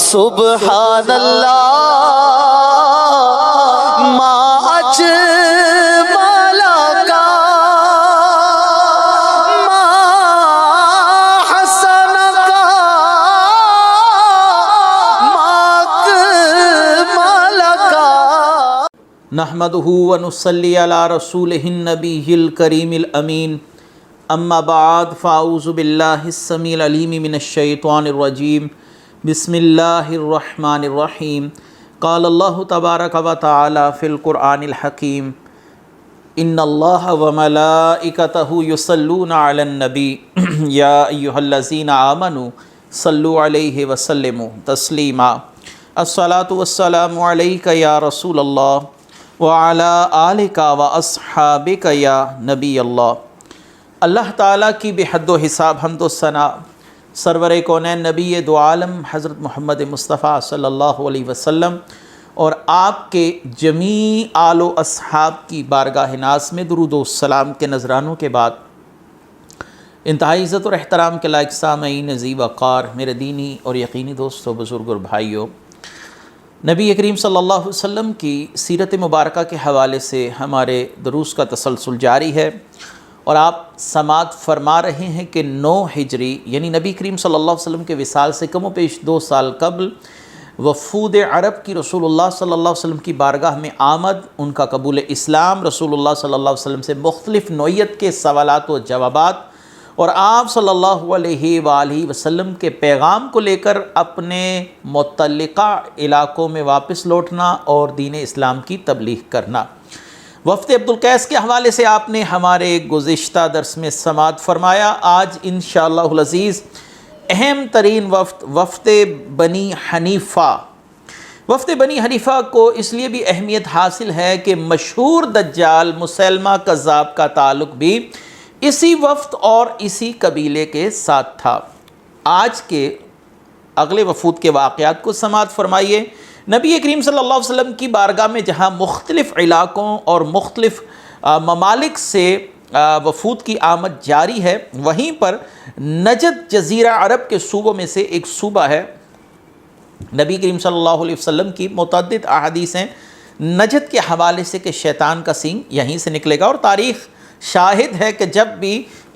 سبحان اللہ ما اجمل کا ما حسن کا ما اکمل کا نحمدہ ونصلی علی رسولہ النبی الکریم الامین اما بعد فاعوذ باللہ السمیع العلیم من الشیطان الرجیم بسم اللہ الرحمن الرحیم قال اللہ تبارک و تعالی فی القرآن الحکیم ان اللہ وملائکتہ یصلون علی النبی یا ایہا الذین آمنوا صلوا علیہ وسلموا تسلیما الصلاۃ والسلام علیک یا رسول اللہ وعلی آلک واصحابک یا نبی اللہ۔ اللہ تعالیٰ کی بے حد و حساب حمد و ثنا سرور کونین نبی دو عالم حضرت محمد مصطفیٰ صلی اللہ علیہ وسلم اور آپ کے جمیع آل و اصحاب کی بارگاہ ناز میں درود و سلام کے نذرانوں کے بعد انتہائی عزت اور احترام کے لائق سامعین عزیز وقار میرے دینی اور یقینی دوستوں، بزرگ اور بھائیوں، نبی کریم صلی اللہ علیہ وسلم کی سیرت مبارکہ کے حوالے سے ہمارے دروس کا تسلسل جاری ہے اور آپ سماعت فرما رہے ہیں کہ 9 ہجری یعنی نبی کریم صلی اللہ علیہ وسلم کے وصال سے کم و بیش 2 سال قبل وفود عرب کی رسول اللہ صلی اللہ علیہ وسلم کی بارگاہ میں آمد، ان کا قبول اسلام، رسول اللہ صلی اللہ علیہ وسلم سے مختلف نوعیت کے سوالات و جوابات اور آپ صلی اللہ علیہ وآلہ وسلم کے پیغام کو لے کر اپنے متعلقہ علاقوں میں واپس لوٹنا اور دین اسلام کی تبلیغ کرنا۔ وفد عبدالقیس کے حوالے سے آپ نے ہمارے گزشتہ درس میں سماعت فرمایا۔ آج انشاءاللہ العزیز اہم ترین وفد بنی حنیفہ۔ وفد بنی حنیفہ کو اس لیے بھی اہمیت حاصل ہے کہ مشہور دجال مسیلمہ کذاب کا تعلق بھی اسی وفد اور اسی قبیلے کے ساتھ تھا۔ آج کے اگلے وفود کے واقعات کو سماعت فرمائیے۔ نبی کریم صلی اللہ علیہ وسلم کی بارگاہ میں جہاں مختلف علاقوں اور مختلف ممالک سے وفود کی آمد جاری ہے، وہیں پر نجد جزیرہ عرب کے صوبوں میں سے ایک صوبہ ہے۔ نبی کریم صلی اللہ علیہ وسلم کی متعدد احادیث ہیں نجد کے حوالے سے کہ شیطان کا سینگ یہیں سے نکلے گا، اور تاریخ شاہد ہے کہ جب بھی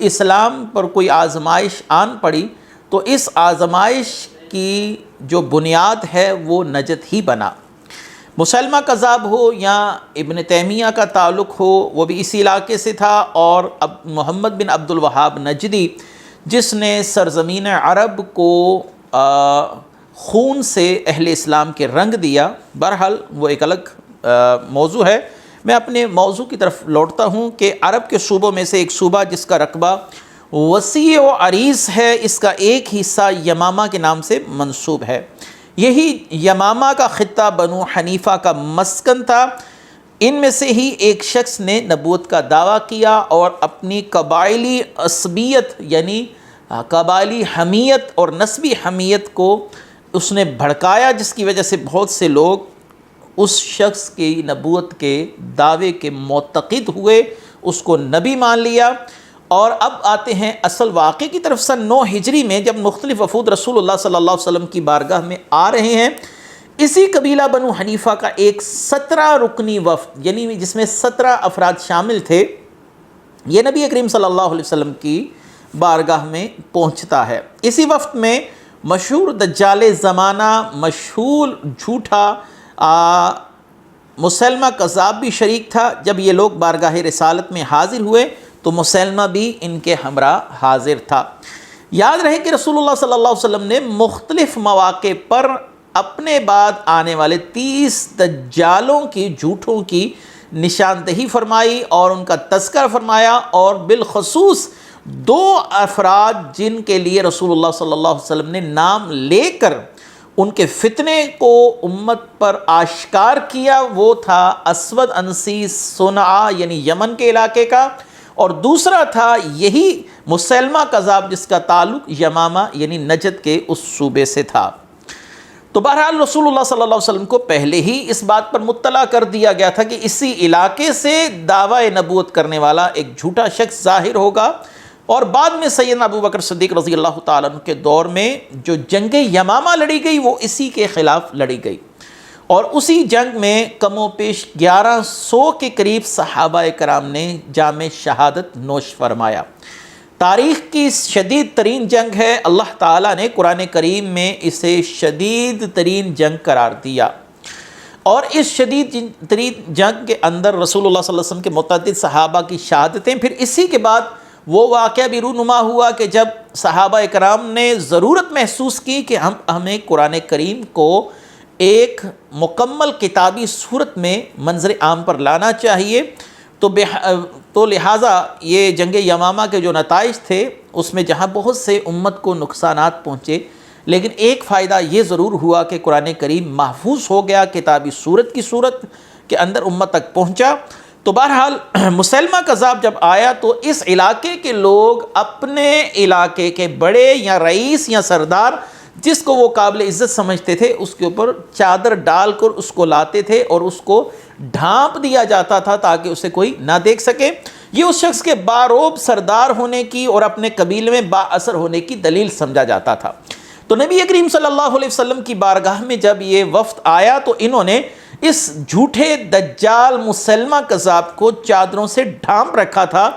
اسلام پر کوئی آزمائش آن پڑی تو اس آزمائش کی جو بنیاد ہے وہ نجد ہی بنا۔ مسیلمہ کذاب ہو یا ابن تیمیہ کا تعلق ہو، وہ بھی اسی علاقے سے تھا، اور محمد بن عبد الوہاب نجدی جس نے سرزمین عرب کو خون سے اہل اسلام کے رنگ دیا، بہرحال وہ ایک الگ موضوع ہے۔ میں اپنے موضوع کی طرف لوٹتا ہوں کہ عرب کے صوبوں میں سے ایک صوبہ جس کا رقبہ وسیع و عریض ہے، اس کا ایک حصہ یمامہ کے نام سے منسوب ہے۔ یہی یمامہ کا خطہ بنو حنیفہ کا مسکن تھا۔ ان میں سے ہی ایک شخص نے نبوت کا دعویٰ کیا اور اپنی قبائلی عصبیت یعنی قبائلی حمیت اور نسبی حمیت کو اس نے بھڑکایا، جس کی وجہ سے بہت سے لوگ اس شخص کی نبوت کے دعوے کے معتقد ہوئے، اس کو نبی مان لیا۔ اور اب آتے ہیں اصل واقعے کی طرف۔ سن 9 ہجری میں جب مختلف وفود رسول اللہ صلی اللہ علیہ وسلم کی بارگاہ میں آ رہے ہیں، اسی قبیلہ بنو حنیفہ کا ایک 17 رکنی وفد یعنی جس میں 17 افراد شامل تھے، یہ نبی کریم صلی اللہ علیہ وسلم کی بارگاہ میں پہنچتا ہے۔ اسی وفد میں مشہور دجال زمانہ، مشہور جھوٹا مسیلمہ کذاب بھی شریک تھا۔ جب یہ لوگ بارگاہ رسالت میں حاضر ہوئے تو مسیلمہ بھی ان کے ہمراہ حاضر تھا۔ یاد رہے کہ رسول اللہ صلی اللہ علیہ وسلم نے مختلف مواقع پر اپنے بعد آنے والے 30 دجالوں کی جھوٹوں کی نشاندہی فرمائی اور ان کا تذکرہ فرمایا، اور بالخصوص 2 افراد جن کے لیے رسول اللہ صلی اللہ علیہ وسلم نے نام لے کر ان کے فتنے کو امت پر آشکار کیا، وہ تھا اسود انسی صنعا یعنی یمن کے علاقے کا، اور دوسرا تھا یہی مسیلمہ کذاب جس کا تعلق یمامہ یعنی نجد کے اس صوبے سے تھا۔ تو بہرحال رسول اللہ صلی اللہ علیہ وسلم کو پہلے ہی اس بات پر مطلع کر دیا گیا تھا کہ اسی علاقے سے دعوی نبوت کرنے والا ایک جھوٹا شخص ظاہر ہوگا، اور بعد میں سیدنا ابو بکر صدیق رضی اللہ تعالیٰ عنہ کے دور میں جو جنگ یمامہ لڑی گئی وہ اسی کے خلاف لڑی گئی، اور اسی جنگ میں کم و بیش 1100 کے قریب صحابہ کرام نے جام شہادت نوش فرمایا۔ تاریخ کی شدید ترین جنگ ہے، اللہ تعالیٰ نے قرآن کریم میں اسے شدید ترین جنگ قرار دیا، اور اس شدید ترین جنگ کے اندر رسول اللہ صلی اللہ علیہ وسلم کے متعدد صحابہ کی شہادتیں، پھر اسی کے بعد وہ واقعہ بھی رونما ہوا کہ جب صحابہ کرام نے ضرورت محسوس کی کہ ہمیں قرآن کریم کو ایک مکمل کتابی صورت میں منظر عام پر لانا چاہیے، تو لہٰذا یہ جنگ یمامہ کے جو نتائج تھے اس میں جہاں بہت سے امت کو نقصانات پہنچے، لیکن ایک فائدہ یہ ضرور ہوا کہ قرآن کریم محفوظ ہو گیا، کتابی صورت کی صورت کے اندر امت تک پہنچا۔ تو بہرحال مسیلمہ کذاب جب آیا تو اس علاقے کے لوگ اپنے علاقے کے بڑے یا رئیس یا سردار جس کو وہ قابل عزت سمجھتے تھے اس کے اوپر چادر ڈال کر اس کو لاتے تھے اور اس کو ڈھانپ دیا جاتا تھا تاکہ اسے کوئی نہ دیکھ سکے۔ یہ اس شخص کے باروب سردار ہونے کی اور اپنے قبیلے میں با اثر ہونے کی دلیل سمجھا جاتا تھا۔ تو نبی کریم صلی اللہ علیہ وسلم کی بارگاہ میں جب یہ وفد آیا تو انہوں نے اس جھوٹے دجال مسیلمہ کذاب کو چادروں سے ڈھانپ رکھا تھا،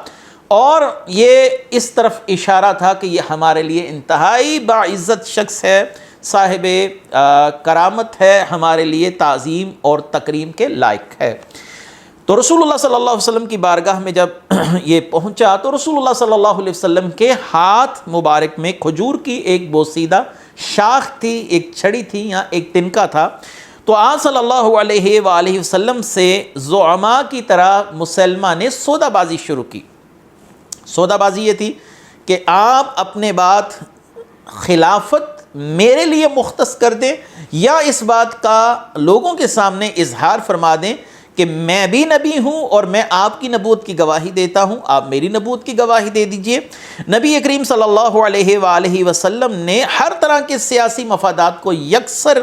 اور یہ اس طرف اشارہ تھا کہ یہ ہمارے لیے انتہائی باعزت شخص ہے، صاحب کرامت ہے، ہمارے لیے تعظیم اور تکریم کے لائق ہے۔ تو رسول اللہ صلی اللہ علیہ وسلم کی بارگاہ میں جب یہ پہنچا تو رسول اللہ صلی اللہ علیہ وسلم کے ہاتھ مبارک میں کھجور کی ایک بوسیدہ شاخ تھی، ایک چھڑی تھی یا ایک تنکا تھا۔ تو آپ صلی اللہ علیہ وآلہ وسلم سے زعماء کی طرح مسلمہ نے سودا بازی شروع کی۔ سودا بازی یہ تھی کہ آپ اپنے بات خلافت میرے لیے مختص کر دیں یا اس بات کا لوگوں کے سامنے اظہار فرما دیں کہ میں بھی نبی ہوں اور میں آپ کی نبوت کی گواہی دیتا ہوں، آپ میری نبوت کی گواہی دے دیجئے۔ نبی کریم صلی اللہ علیہ وآلہ وسلم نے ہر طرح کے سیاسی مفادات کو یکسر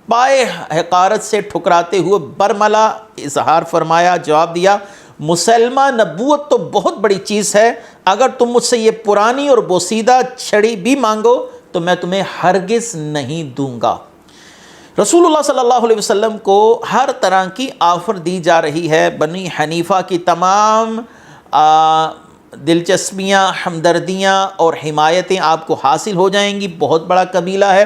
پائے حقارت سے ٹھکراتے ہوئے برملا اظہار فرمایا، جواب دیا، مسلمہ نبوت تو بہت بڑی چیز ہے، اگر تم مجھ سے یہ پرانی اور بوسیدہ چھڑی بھی مانگو تو میں تمہیں ہرگز نہیں دوں گا۔ رسول اللہ صلی اللہ علیہ وسلم کو ہر طرح کی آفر دی جا رہی ہے، بنی حنیفہ کی تمام دلچسپیاں، ہمدردیاں اور حمایتیں آپ کو حاصل ہو جائیں گی، بہت بڑا قبیلہ ہے۔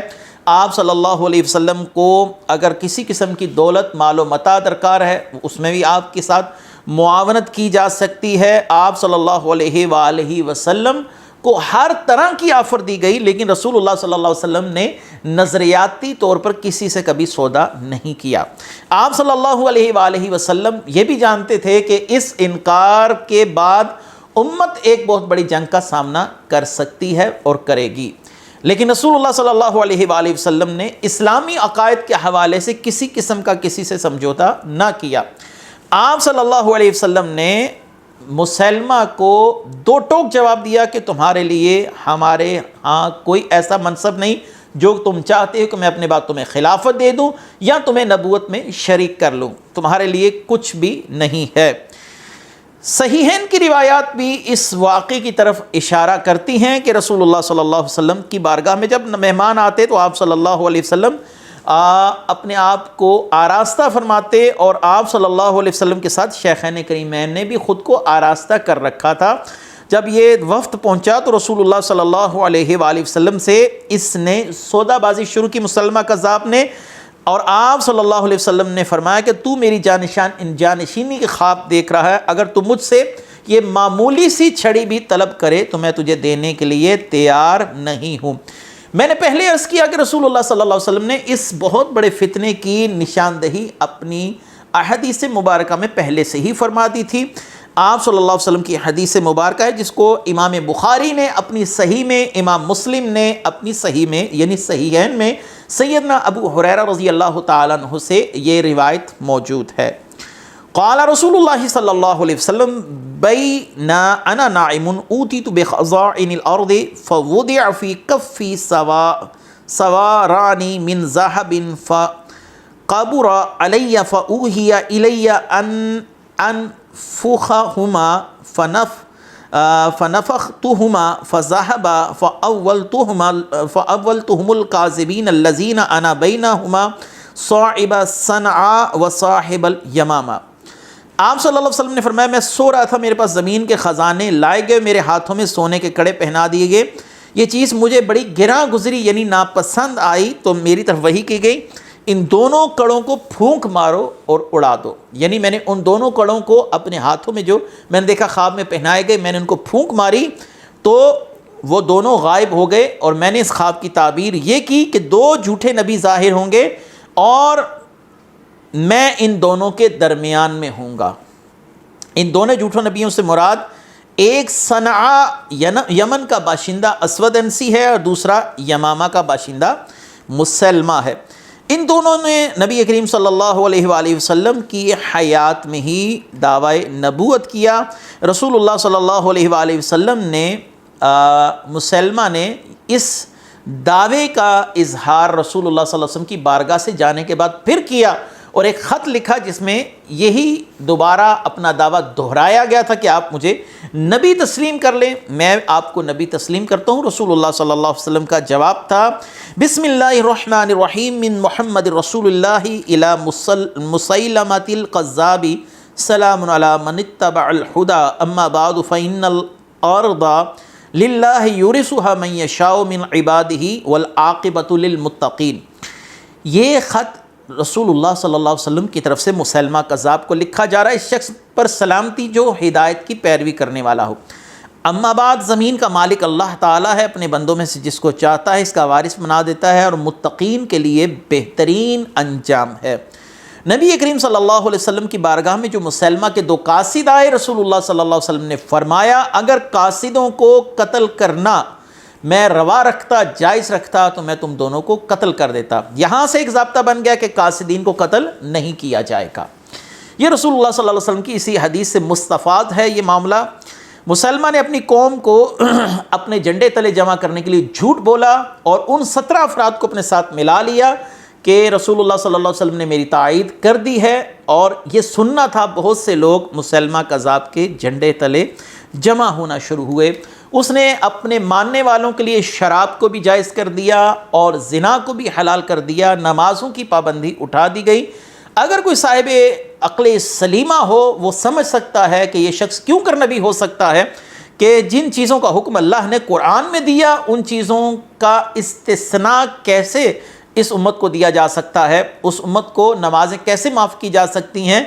آپ صلی اللہ علیہ وسلم کو اگر کسی قسم کی دولت، مال و متاع درکار ہے اس میں بھی آپ کے ساتھ معاونت کی جا سکتی ہے۔ آپ صلی اللہ علیہ وآلہ وسلم کو ہر طرح کی آفر دی گئی، لیکن رسول اللہ صلی اللہ علیہ وسلم نے نظریاتی طور پر کسی سے کبھی سودا نہیں کیا۔ آپ صلی اللہ علیہ وآلہ وسلم یہ بھی جانتے تھے کہ اس انکار کے بعد امت ایک بہت بڑی جنگ کا سامنا کر سکتی ہے اور کرے گی، لیکن رسول اللہ صلی اللہ علیہ وآلہ وسلم نے اسلامی عقائد کے حوالے سے کسی قسم کا کسی سے سمجھوتا نہ کیا۔ آپ صلی اللہ علیہ وسلم نے مسلمہ کو دو ٹوک جواب دیا کہ تمہارے لیے ہمارے ہاں کوئی ایسا منصب نہیں جو تم چاہتے ہو کہ میں اپنے بعد تمہیں خلافت دے دوں یا تمہیں نبوت میں شریک کر لوں، تمہارے لیے کچھ بھی نہیں ہے۔ صحیحین کی روایات بھی اس واقعے کی طرف اشارہ کرتی ہیں کہ رسول اللہ صلی اللہ علیہ وسلم کی بارگاہ میں جب مہمان آتے تو آپ صلی اللہ علیہ وسلم اپنے آپ کو آراستہ فرماتے، اور آپ صلی اللہ علیہ وسلم کے ساتھ شیخین کریمین نے بھی خود کو آراستہ کر رکھا تھا۔ جب یہ وفد پہنچا تو رسول اللہ صلی اللہ علیہ وآلہ وسلم سے اس نے سودا بازی شروع کی، مسلمہ کذاب نے، اور آپ صلی اللہ علیہ وسلم نے فرمایا کہ تو میری جانشینی کے خواب دیکھ رہا ہے، اگر تو مجھ سے یہ معمولی سی چھڑی بھی طلب کرے تو میں تجھے دینے کے لیے تیار نہیں ہوں۔ میں نے پہلے عرض کیا کہ رسول اللہ صلی اللہ علیہ وسلم نے اس بہت بڑے فتنے کی نشاندہی اپنی احادیث مبارکہ میں پہلے سے ہی فرما دی تھی۔ آپ صلی اللہ علیہ وسلم کی حدیث مبارکہ ہے جس کو امام بخاری نے اپنی صحیح میں، امام مسلم نے اپنی صحیح میں یعنی صحیحین میں سیدنا ابو ہریرہ رضی اللہ تعالیٰ عنہ سے یہ روایت موجود ہے۔ قال رسول اللہ صلی اللہ علیہ وسلم بینا انا نائم اوتیت بخزائن الارض فوضع فی کفی سوارانی من ذهب فقبر علی فاوحی الی ان انفخہما فنفختهما فذهبا فأولتهم الكاذبين الذين أنا بينهما صاحب صنعاء وصاحب اليمامہ۔ آپ صلی اللہ علیہ وسلم نے فرمایا میں سو رہا تھا، میرے پاس زمین کے خزانے لائے گئے، میرے ہاتھوں میں سونے کے کڑے پہنا دیے گئے، یہ چیز مجھے بڑی گراں گزری یعنی ناپسند آئی تو میری طرف وحی کی گئی، ان دونوں کڑوں کو پھونک مارو اور اڑا دو۔ یعنی میں نے ان دونوں کڑوں کو اپنے ہاتھوں میں جو میں نے دیکھا خواب میں پہنائے گئے، میں نے ان کو پھونک ماری تو وہ دونوں غائب ہو گئے، اور میں نے اس خواب کی تعبیر یہ کی کہ دو جھوٹے نبی ظاہر ہوں گے اور میں ان دونوں کے درمیان میں ہوں گا۔ ان دونوں جھوٹوں نبیوں سے مراد ایک صنعاء یمن کا باشندہ اسود انسی ہے اور دوسرا یمامہ کا باشندہ مسلمہ ہے۔ ان دونوں نے نبی کریم صلی اللہ علیہ وآلہ وسلم کی حیات میں ہی دعوی نبوت کیا۔ رسول اللہ صلی اللہ علیہ وآلہ وسلم نے مسلمہ نے اس دعوے کا اظہار رسول اللہ صلی اللہ علیہ وسلم کی بارگاہ سے جانے کے بعد پھر کیا، اور ایک خط لکھا جس میں یہی دوبارہ اپنا دعویٰ دہرایا گیا تھا کہ آپ مجھے نبی تسلیم کر لیں، میں آپ کو نبی تسلیم کرتا ہوں۔ رسول اللہ صلی اللہ علیہ وسلم کا جواب تھا بسم اللہ الرحمن الرحیم من محمد رسول اللہ الی مسیلمۃ القذاب سلام علی من اتبع الہدی اما بعد فإن الارض للہ یورثها من یشاء من عبادہ والعاقبۃ للمتقین۔ یہ خط رسول اللہ صلی اللہ علیہ وسلم کی طرف سے مسیلمہ کذاب کو لکھا جا رہا ہے، اس شخص پر سلامتی جو ہدایت کی پیروی کرنے والا ہو۔ اما بعد زمین کا مالک اللہ تعالیٰ ہے، اپنے بندوں میں سے جس کو چاہتا ہے اس کا وارث بنا دیتا ہے، اور متقین کے لیے بہترین انجام ہے۔ نبی کریم صلی اللہ علیہ وسلم کی بارگاہ میں جو مسیلمہ کے دو قاصد آئے، رسول اللہ صلی اللہ علیہ وسلم نے فرمایا اگر قاصدوں کو قتل کرنا میں روا رکھتا، جائز رکھتا تو میں تم دونوں کو قتل کر دیتا۔ یہاں سے ایک ضابطہ بن گیا کہ قاصدین کو قتل نہیں کیا جائے گا۔ یہ رسول اللہ صلی اللہ علیہ وسلم کی اسی حدیث سے مستفاد ہے یہ معاملہ۔ مسلمہ نے اپنی قوم کو اپنے جھنڈے تلے جمع کرنے کے لیے جھوٹ بولا اور ان 17 افراد کو اپنے ساتھ ملا لیا کہ رسول اللہ صلی اللہ علیہ وسلم نے میری تائید کر دی ہے، اور یہ سننا تھا بہت سے لوگ مسیلمہ کذاب کے جھنڈے تلے جمع ہونا شروع ہوئے۔ اس نے اپنے ماننے والوں کے لیے شراب کو بھی جائز کر دیا اور زنا کو بھی حلال کر دیا، نمازوں کی پابندی اٹھا دی گئی۔ اگر کوئی صاحب عقل سلیمہ ہو وہ سمجھ سکتا ہے کہ یہ شخص کیوں کر نبی ہو سکتا ہے کہ جن چیزوں کا حکم اللہ نے قرآن میں دیا ان چیزوں کا استثناء کیسے اس امت کو دیا جا سکتا ہے، اس امت کو نمازیں کیسے معاف کی جا سکتی ہیں۔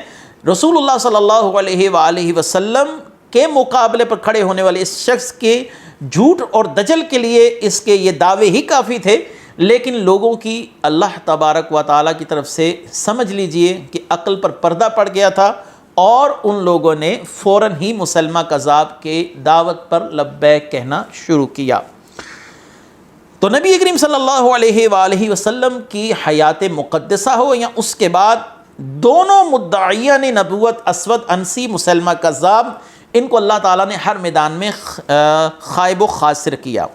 رسول اللہ صلی اللہ علیہ وآلہ وسلم کے مقابلے پر کھڑے ہونے والے اس شخص کے جھوٹ اور دجل کے لیے اس کے یہ دعوے ہی کافی تھے، لیکن لوگوں کی اللہ تبارک و تعالیٰ کی طرف سے سمجھ لیجئے کہ عقل پر پردہ پڑ گیا تھا، اور ان لوگوں نے فوراً ہی مسلمہ کذاب کے دعوت پر لبیک کہنا شروع کیا۔ تو نبی کریم صلی اللہ علیہ وآلہ وسلم کی حیات مقدسہ ہو یا اس کے بعد دونوں مدعیان نبوت اسود انسی مسلمہ کذاب، ان کو اللہ تعالیٰ نے ہر میدان میں خائب و خاسر کیا۔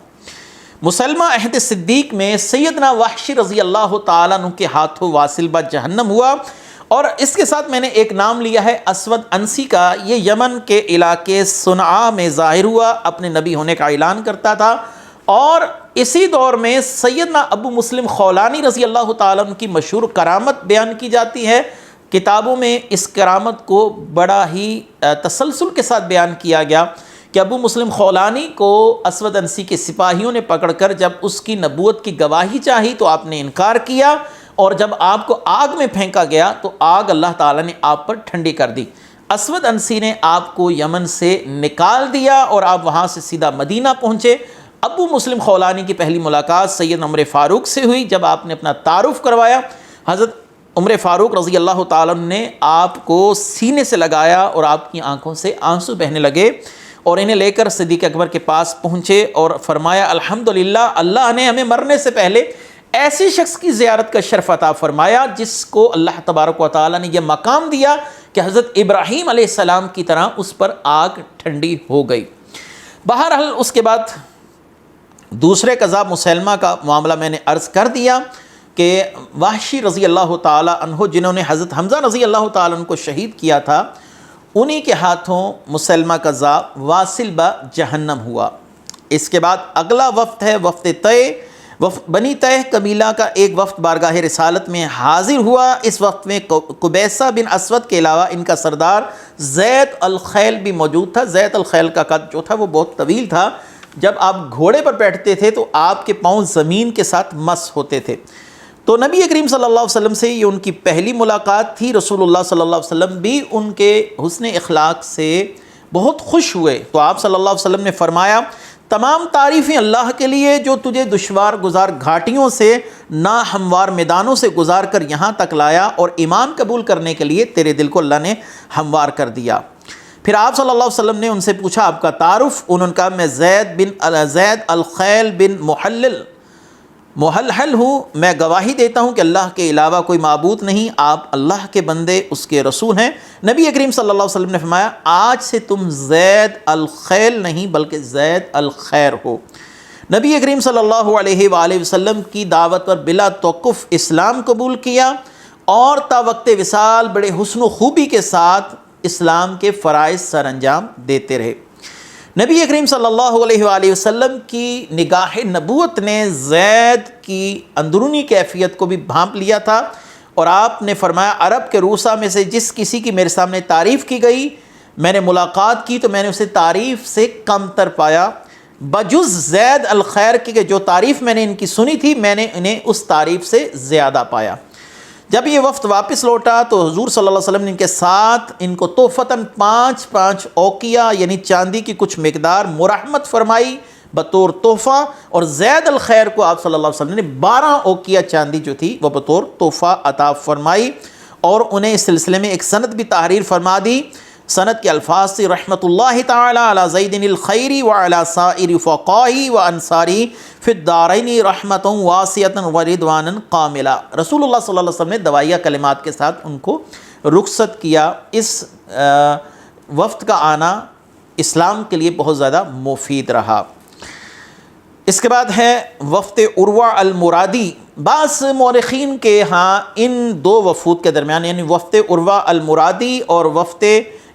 مسلمہ عہد صدیق میں سیدنا وحشی رضی اللہ تعالیٰ عنہ کے ہاتھوں واصل با جہنم ہوا، اور اس کے ساتھ میں نے ایک نام لیا ہے اسود انسی کا۔ یہ یمن کے علاقے صنعاء میں ظاہر ہوا، اپنے نبی ہونے کا اعلان کرتا تھا، اور اسی دور میں سیدنا ابو مسلم خولانی رضی اللہ تعالیٰ عنہ کی مشہور کرامت بیان کی جاتی ہے۔ کتابوں میں اس کرامت کو بڑا ہی تسلسل کے ساتھ بیان کیا گیا کہ ابو مسلم خولانی کو اسود انسی کے سپاہیوں نے پکڑ کر جب اس کی نبوت کی گواہی چاہی تو آپ نے انکار کیا، اور جب آپ کو آگ میں پھینکا گیا تو آگ اللہ تعالیٰ نے آپ پر ٹھنڈی کر دی۔ اسود انسی نے آپ کو یمن سے نکال دیا اور آپ وہاں سے سیدھا مدینہ پہنچے۔ ابو مسلم خولانی کی پہلی ملاقات سید عمر فاروق سے ہوئی۔ جب آپ نے اپنا تعارف کروایا، حضرت عمر فاروق رضی اللہ تعالیٰ عنہ نے آپ کو سینے سے لگایا اور آپ کی آنکھوں سے آنسو بہنے لگے، اور انہیں لے کر صدیق اکبر کے پاس پہنچے اور فرمایا الحمدللہ اللہ نے ہمیں مرنے سے پہلے ایسی شخص کی زیارت کا شرف عطا فرمایا جس کو اللہ تبارک و تعالیٰ نے یہ مقام دیا کہ حضرت ابراہیم علیہ السلام کی طرح اس پر آگ ٹھنڈی ہو گئی۔ بہرحال اس کے بعد دوسرے کذاب مسلمہ کا معاملہ میں نے عرض کر دیا کہ وحشی رضی اللہ تعالیٰ عنہ جنہوں نے حضرت حمزہ رضی اللہ تعالیٰ عنہ کو شہید کیا تھا، انہی کے ہاتھوں مسلمہ کذاب واصل با جہنم ہوا۔ اس کے بعد اگلا وفد ہے وفد طے، بنی طے قبیلہ کا ایک وفد بارگاہ رسالت میں حاضر ہوا۔ اس وقت میں قبیصہ بن اسود کے علاوہ ان کا سردار زید الخیل بھی موجود تھا۔ زید الخیل کا قد جو تھا وہ بہت طویل تھا، جب آپ گھوڑے پر بیٹھتے تھے تو آپ کے پاؤں زمین کے ساتھ مس ہوتے تھے۔ تو نبی کریم صلی اللہ علیہ وسلم سے یہ ان کی پہلی ملاقات تھی۔ رسول اللہ صلی اللہ علیہ وسلم بھی ان کے حسن اخلاق سے بہت خوش ہوئے، تو آپ صلی اللہ علیہ وسلم نے فرمایا تمام تعریفیں اللہ کے لیے جو تجھے دشوار گزار گھاٹیوں سے، ناہموار میدانوں سے گزار کر یہاں تک لایا اور ایمان قبول کرنے کے لیے تیرے دل کو اللہ نے ہموار کر دیا۔ پھر آپ صلی اللہ علیہ وسلم نے ان سے پوچھا آپ کا تعارف؟ انہوں نے کہا میں زید الخیل بن محلحل ہوں، میں گواہی دیتا ہوں کہ اللہ کے علاوہ کوئی معبود نہیں، آپ اللہ کے بندے اس کے رسول ہیں۔ نبی کریم صلی اللہ علیہ وسلم نے فرمایا آج سے تم زید الخیل نہیں بلکہ زید الخیر ہو۔ نبی کریم صلی اللہ علیہ وآلہ وسلم کی دعوت پر بلا توقف اسلام قبول کیا اور تا وقت وصال بڑے حسن و خوبی کے ساتھ اسلام کے فرائض سر انجام دیتے رہے۔ نبی کریم صلی اللہ علیہ وآلہ وسلم کی نگاہ نبوت نے زید کی اندرونی کیفیت کو بھی بھانپ لیا تھا، اور آپ نے فرمایا عرب کے روسا میں سے جس کسی کی میرے سامنے تعریف کی گئی میں نے ملاقات کی تو میں نے اسے تعریف سے کم تر پایا، بجز زید الخیر کی کہ جو تعریف میں نے ان کی سنی تھی میں نے انہیں اس تعریف سے زیادہ پایا۔ جب یہ وفد واپس لوٹا تو حضور صلی اللہ علیہ وسلم نے ان کے ساتھ ان کو تحفتاً 5 اوقیہ یعنی چاندی کی کچھ مقدار مرحمت فرمائی بطور تحفہ، اور زید الخیر کو آپ صلی اللہ علیہ وسلم نے 12 اوقیہ چاندی جو تھی وہ بطور تحفہ عطا فرمائی، اور انہیں اس سلسلے میں ایک سند بھی تحریر فرما دی۔ سند کے الفاظ سے رحمۃ اللہ تعالی علی زید الخیری وعلی سائر فقاہی و انصاری فی الدارین رحمۃ واسعۃ ورضوانا کاملا۔ رسول اللہ صلی اللہ علیہ وسلم نے دوائیہ کلمات کے ساتھ ان کو رخصت کیا۔ اس وفد کا آنا اسلام کے لیے بہت زیادہ مفید رہا۔ اس کے بعد ہے وفد عروہ المرادی۔ بعض مورخین کے ہاں ان دو وفود کے درمیان یعنی وفد عروہ المرادی اور وفد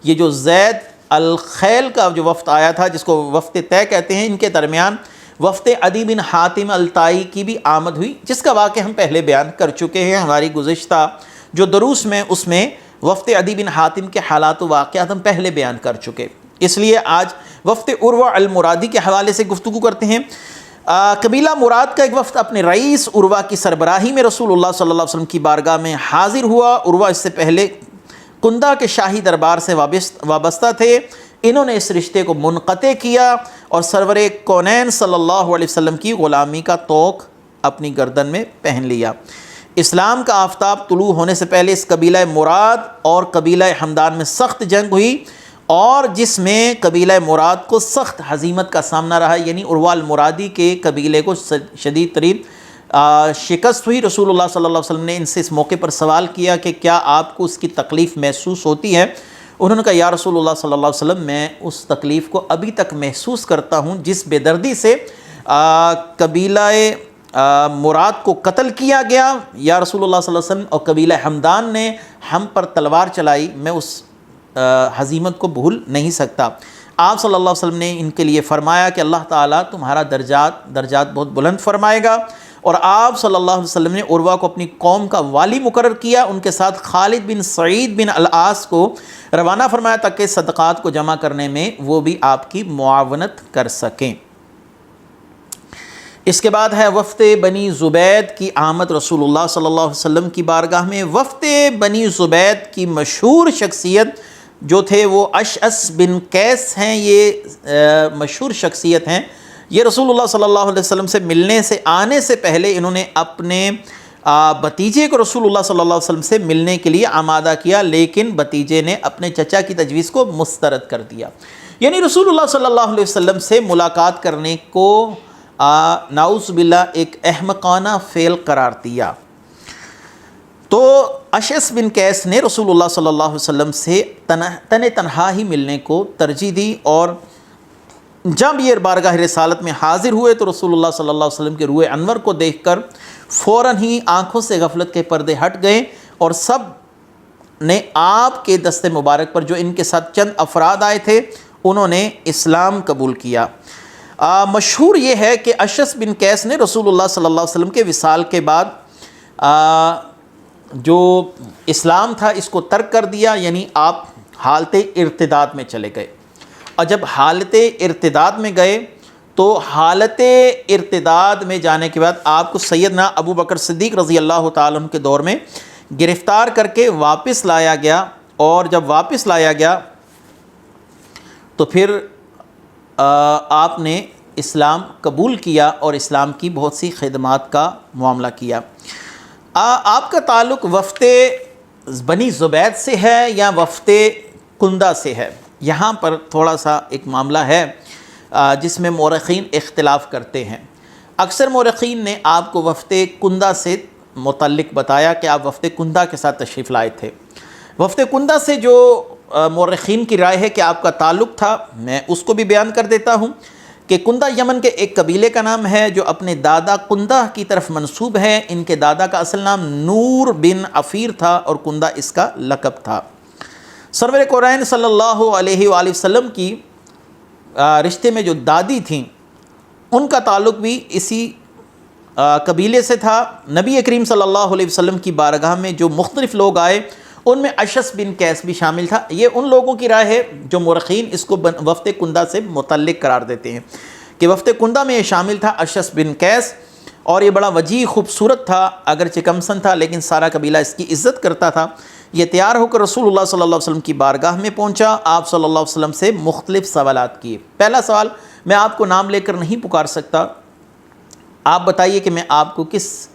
یہ جو زید الخیل کا جو وفد آیا تھا جس کو وفد طے کہتے ہیں، ان کے درمیان وفد عدی بن حاتم الطائی کی بھی آمد ہوئی، جس کا واقعہ ہم پہلے بیان کر چکے ہیں ہماری گزشتہ جو دروس میں، اس میں وفد عدی بن حاتم کے حالات و واقعات ہم پہلے بیان کر چکے، اس لیے آج وفد عروہ المرادی کے حوالے سے گفتگو کرتے ہیں۔ قبیلہ مراد کا ایک وفد اپنے رئیس عروہ کی سربراہی میں رسول اللہ صلی اللہ علیہ وسلم کی بارگاہ میں حاضر ہوا۔ عروہ اس سے پہلے کندہ کے شاہی دربار سے وابستہ تھے، انہوں نے اس رشتے کو منقطع کیا اور سرور کونین صلی اللہ علیہ وسلم کی غلامی کا طوق اپنی گردن میں پہن لیا۔ اسلام کا آفتاب طلوع ہونے سے پہلے اس قبیلہ مراد اور قبیلہ حمدان میں سخت جنگ ہوئی، اور جس میں قبیلہ مراد کو سخت ہزیمت کا سامنا رہا، یعنی عروہ المرادی کے قبیلے کو شدید ترین شکست ہوئی۔ رسول اللہ صلی اللہ علیہ وسلم نے ان سے اس موقع پر سوال کیا کہ کیا آپ کو اس کی تکلیف محسوس ہوتی ہے؟ انہوں نے کہا یا رسول اللہ صلی اللہ علیہ وسلم میں اس تکلیف کو ابھی تک محسوس کرتا ہوں جس بے دردی سے قبیلہ مراد کو قتل کیا گیا، یا رسول اللہ صلی اللہ علیہ وسلم، اور قبیلہ حمدان نے ہم پر تلوار چلائی، میں اس ہزیمت کو بھول نہیں سکتا۔ آپ صلی اللہ علیہ وسلم نے ان کے لیے فرمایا کہ اللہ تعالیٰ تمہارا درجات بہت بلند فرمائے گا، اور آپ صلی اللہ علیہ وسلم نے عروہ کو اپنی قوم کا والی مقرر کیا، ان کے ساتھ خالد بن سعید بن العاص کو روانہ فرمایا تاکہ صدقات کو جمع کرنے میں وہ بھی آپ کی معاونت کر سکیں۔ اس کے بعد ہے وفد بنی زبید کی آمد رسول اللہ صلی اللہ علیہ وسلم کی بارگاہ میں۔ وفد بنی زبید کی مشہور شخصیت جو تھے وہ اشعث بن قیس ہیں، یہ مشہور شخصیت ہیں۔ یہ رسول اللہ صلی اللہ علیہ وسلم سے ملنے سے آنے سے پہلے انہوں نے اپنے بھتیجے کو رسول اللہ صلی اللہ علیہ وسلم سے ملنے کے لیے آمادہ کیا، لیکن بھتیجے نے اپنے چچا کی تجویز کو مسترد کر دیا، یعنی رسول اللہ صلی اللہ علیہ وسلم سے ملاقات کرنے کو نعوذ باللہ ایک احمقانہ فعل قرار دیا۔ تو اشعث بن قیس نے رسول اللہ صلی اللہ علیہ وسلم سے تنہا ہی ملنے کو ترجیح دی، اور جب یہ بارگاہ رسالت میں حاضر ہوئے تو رسول اللہ صلی اللہ علیہ وسلم کے روح انور کو دیکھ کر فوراً ہی آنکھوں سے غفلت کے پردے ہٹ گئے، اور سب نے آپ کے دست مبارک پر، جو ان کے ساتھ چند افراد آئے تھے، انہوں نے اسلام قبول کیا۔ مشہور یہ ہے کہ اشعث بن قیس نے رسول اللہ صلی اللہ علیہ وسلم کے وصال کے بعد جو اسلام تھا اس کو ترک کر دیا، یعنی آپ حالت ارتداد میں چلے گئے۔ اور جب حالت ارتداد میں گئے تو حالت ارتداد میں جانے کے بعد آپ کو سیدنا ابو بکر صدیق رضی اللہ تعالیٰ عنہ کے دور میں گرفتار کر کے واپس لایا گیا، اور جب واپس لایا گیا تو پھر آپ نے اسلام قبول کیا اور اسلام کی بہت سی خدمات کا معاملہ کیا۔ آپ کا تعلق وفد بنی زبید سے ہے یا وفد کندہ سے ہے؟ یہاں پر تھوڑا سا ایک معاملہ ہے جس میں مورخین اختلاف کرتے ہیں۔ اکثر مورخین نے آپ کو وفد کندہ سے متعلق بتایا کہ آپ وفد کندہ کے ساتھ تشریف لائے تھے۔ وفد کندہ سے جو مورخین کی رائے ہے کہ آپ کا تعلق تھا، میں اس کو بھی بیان کر دیتا ہوں کہ کندہ یمن کے ایک قبیلے کا نام ہے جو اپنے دادا کندہ کی طرف منسوب ہے۔ ان کے دادا کا اصل نام نور بن عفیر تھا اور کندہ اس کا لقب تھا۔ سرور کونین صلی اللہ علیہ وآلہ وسلم کی رشتے میں جو دادی تھیں ان کا تعلق بھی اسی قبیلے سے تھا۔ نبی کریم صلی اللہ علیہ وسلم کی بارگاہ میں جو مختلف لوگ آئے ان میں اشعث بن قیس بھی شامل تھا۔ یہ ان لوگوں کی رائے ہے جو مورخین اس کو وفد کندہ سے متعلق قرار دیتے ہیں کہ وفد کندہ میں یہ شامل تھا اشعث بن قیس، اور یہ بڑا وجیح خوبصورت تھا، اگرچہ کمسن تھا لیکن سارا قبیلہ اس کی عزت کرتا تھا۔ یہ تیار ہو کر رسول اللہ صلی اللہ علیہ وسلم کی بارگاہ میں پہنچا۔ آپ صلی اللہ علیہ وسلم سے مختلف سوالات کیے۔ پہلا سوال، میں آپ کو نام لے کر نہیں پکار سکتا، آپ بتائیے کہ میں آپ کو کس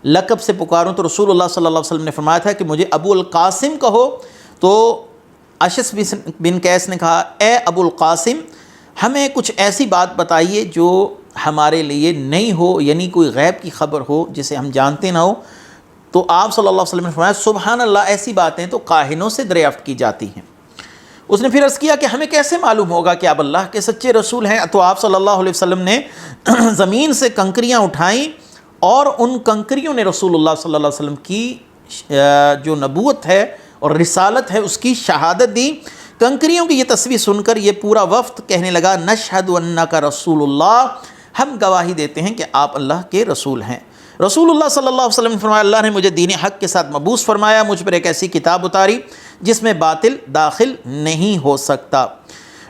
لقب سے پکاروں؟ تو رسول اللہ صلی اللہ علیہ وسلم نے فرمایا تھا کہ مجھے ابو القاسم کہو۔ تو اشعث بن قیس نے کہا، اے ابو القاسم، ہمیں کچھ ایسی بات بتائیے جو ہمارے لیے نہیں ہو، یعنی کوئی غیب کی خبر ہو جسے ہم جانتے نہ ہو۔ تو آپ صلی اللہ علیہ وسلم نے فرمایا، سبحان اللہ، ایسی باتیں تو کاہنوں سے دریافت کی جاتی ہیں۔ اس نے پھر عرض کیا کہ ہمیں کیسے معلوم ہوگا کہ آپ اللہ کے سچے رسول ہیں؟ تو آپ صلی اللہ علیہ وسلم نے زمین سے کنکریاں اٹھائیں اور ان کنکریوں نے رسول اللہ صلی اللہ علیہ وسلم کی جو نبوت ہے اور رسالت ہے اس کی شہادت دی۔ کنکریوں کی یہ تصویر سن کر یہ پورا وفد کہنے لگا، نشہد انک رسول اللہ، ہم گواہی دیتے ہیں کہ آپ اللہ کے رسول ہیں۔ رسول اللہ صلی اللہ علیہ وسلم نے فرمایا، اللہ نے مجھے دین حق کے ساتھ مبعوث فرمایا، مجھ پر ایک ایسی کتاب اتاری جس میں باطل داخل نہیں ہو سکتا۔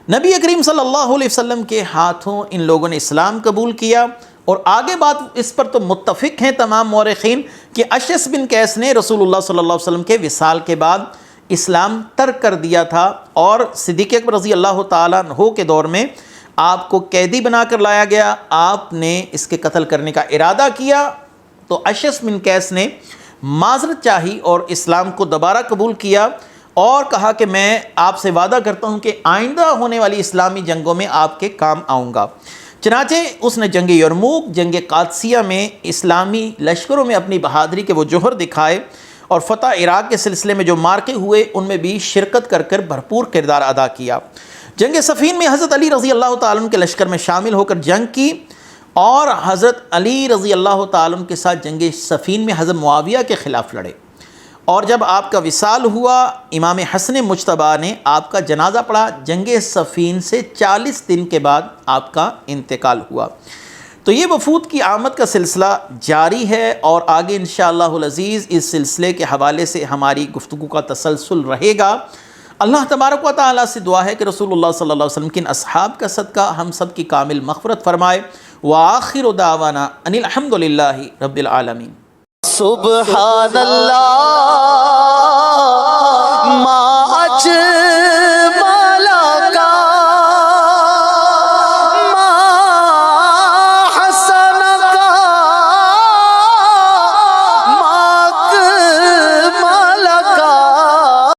نبی کریم صلی اللہ علیہ وسلم کے ہاتھوں ان لوگوں نے اسلام قبول کیا، اور آگے بات اس پر تو متفق ہیں تمام مورخین کہ اشعث بن قیس نے رسول اللہ صلی اللہ علیہ وسلم کے وصال کے بعد اسلام ترک کر دیا تھا، اور صدیق اکبر رضی اللہ تعالیٰ عنہ کے دور میں آپ کو قیدی بنا کر لایا گیا۔ آپ نے اس کے قتل کرنے کا ارادہ کیا تو اشعث بن قیس نے معذرت چاہی اور اسلام کو دوبارہ قبول کیا، اور کہا کہ میں آپ سے وعدہ کرتا ہوں کہ آئندہ ہونے والی اسلامی جنگوں میں آپ کے کام آؤں گا۔ چنانچہ اس نے جنگ یرموک، جنگ قادسیہ میں اسلامی لشکروں میں اپنی بہادری کے وہ جوہر دکھائے، اور فتح عراق کے سلسلے میں جو مارکے ہوئے ان میں بھی شرکت کر کر بھرپور کردار ادا کیا۔ جنگ صفین میں حضرت علی رضی اللہ تعالیٰ عنہ کے لشکر میں شامل ہو کر جنگ کی، اور حضرت علی رضی اللہ تعالیٰ عنہ کے ساتھ جنگ صفین میں حضرت معاویہ کے خلاف لڑے۔ اور جب آپ کا وصال ہوا، امام حسن مجتبیٰ نے آپ کا جنازہ پڑھا۔ جنگ صفین سے 40 دن کے بعد آپ کا انتقال ہوا۔ تو یہ وفود کی آمد کا سلسلہ جاری ہے، اور آگے انشاءاللہ العزیز اس سلسلے کے حوالے سے ہماری گفتگو کا تسلسل رہے گا۔ اللہ تبارک و تعالیٰ سے دعا ہے کہ رسول اللہ صلی اللہ علیہ وسلم کے اصحاب کا صدقہ ہم سب کی کامل مغفرت فرمائے۔ وآخر دعوانا ان الحمد للہ رب العالمین۔ سبحان اللہ